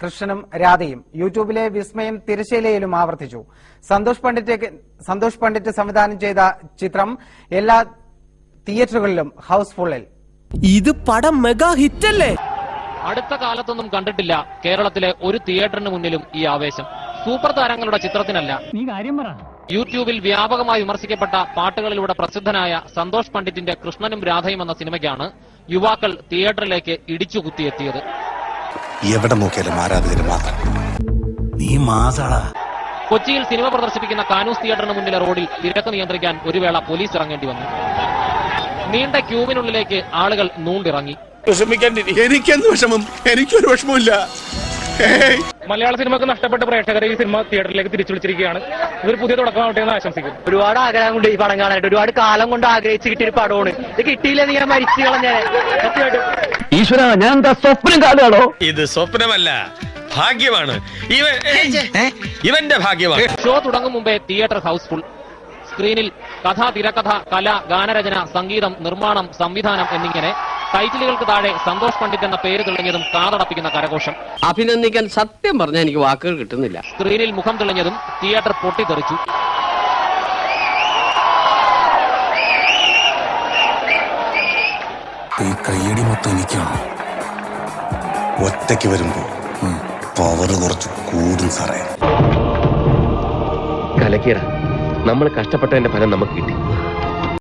കൃഷ്ണനും രാധയും. യൂട്യൂബിലെ വിസ്മയം തിരശ്ശീലയിലും ആവർത്തിച്ചു. സന്തോഷ് പണ്ഡിറ്റ് സംവിധാനം ചെയ്ത ചിത്രം എല്ലാ തിയേറ്ററുകളിലും ഹൌസ്ഫുള്ളിൽ. ഇത് പടം മെഗാ ഹിറ്റല്ലേ? അടുത്ത കാലത്തൊന്നും കണ്ടിട്ടില്ല കേരളത്തിലെ ഒരു തിയേറ്ററിന് മുന്നിലും ഈ ആവേശം. സൂപ്പർ താരങ്ങളുടെ ചിത്രത്തിനല്ല, യൂട്യൂബിൽ വ്യാപകമായി വിമർശിക്കപ്പെട്ട പാട്ടുകളിലൂടെ പ്രസിദ്ധനായ സന്തോഷ് പണ്ഡിറ്റിന്റെ കൃഷ്ണനും രാധയും എന്ന സിനിമയ്ക്കാണ് യുവാക്കൾ തിയേറ്ററിലേക്ക് ഇടിച്ചുകുത്തിയെത്തിയത്. എവിടെ നോക്കിയാലും ആരാധകര് മാത്രം. കൊച്ചിയിൽ സിനിമ പ്രദർശിപ്പിക്കുന്ന കാനൂസ് തിയേറ്ററിന് മുന്നിലെ റോഡിൽ തിരക്ക് നിയന്ത്രിക്കാൻ ഒരു വേള പോലീസ് ഇറങ്ങേണ്ടി വന്നു. നീണ്ട ക്യൂവിനുള്ളിലേക്ക് ആളുകൾ നൂണ്ടിറങ്ങി. എനിക്കെന്ത് വിഷമം? എനിക്കൊരു വിഷമമില്ല. മലയാള സിനിമക്ക് നഷ്ടപ്പെട്ട പ്രേക്ഷകരെ ഈ സിനിമ തിയേറ്ററിലേക്ക് തിരിച്ചു വിളിച്ചിരിക്കുകയാണ്. ഇതൊരു പുതിയ തുടക്കമാവട്ടെ എന്ന് ആശംസിക്കുന്നു. ഒരുപാട് ആഗ്രഹം കൊണ്ട് ഈ പടം കാണാനായിട്ട്, ഒരുപാട് കാലം കൊണ്ട് ആഗ്രഹിച്ച് കിട്ടിയൊരു പടമാണ്. ഇത് കിട്ടിയില്ലെങ്കിൽ ഞാൻ മരിച്ചു കളഞ്ഞേ. ഈശ്വര, ഞാൻ എന്താ സ്വപ്നം കാണുകയാണോ? ഇത് സ്വപ്നമല്ല, ഭാഗ്യമാണ്. ഇവന്റെ ഭാഗ്യമാണ്. ഷോ തുടങ്ങും മുമ്പേ തിയേറ്റർ ഹൌസ്ഫുൾ. സ്ക്രീനിൽ കഥ, തിരക്കഥ, കല, ഗാനരചന, സംഗീതം, നിർമ്മാണം, സംവിധാനം എന്നിങ്ങനെ ടൈറ്റിലുകൾക്ക് താഴെ സന്തോഷ് പണ്ഡിറ്റ് എന്ന പേര് തെളിഞ്ഞതും കാതടപ്പിക്കുന്ന കരഘോഷം. അഭിനന്ദിക്കാൻ സത്യം പറഞ്ഞാൽ എനിക്ക് വാക്കുകൾ കിട്ടുന്നില്ല. സ്ക്രീനിൽ മുഖം തെളിഞ്ഞതും തിയേറ്റർ പൊട്ടിത്തെറിച്ചു. ഈ കയ്യടി മൊത്തം എനിക്കാണ്. ഒറ്റയ്ക്ക് വരുമ്പോ പവർ കുറച്ച് കൂടും സാറേ. കലക്കീറ, നമ്മൾ കഷ്ടപ്പെട്ടതിന്റെ ഫലം നമുക്ക് കിട്ടി.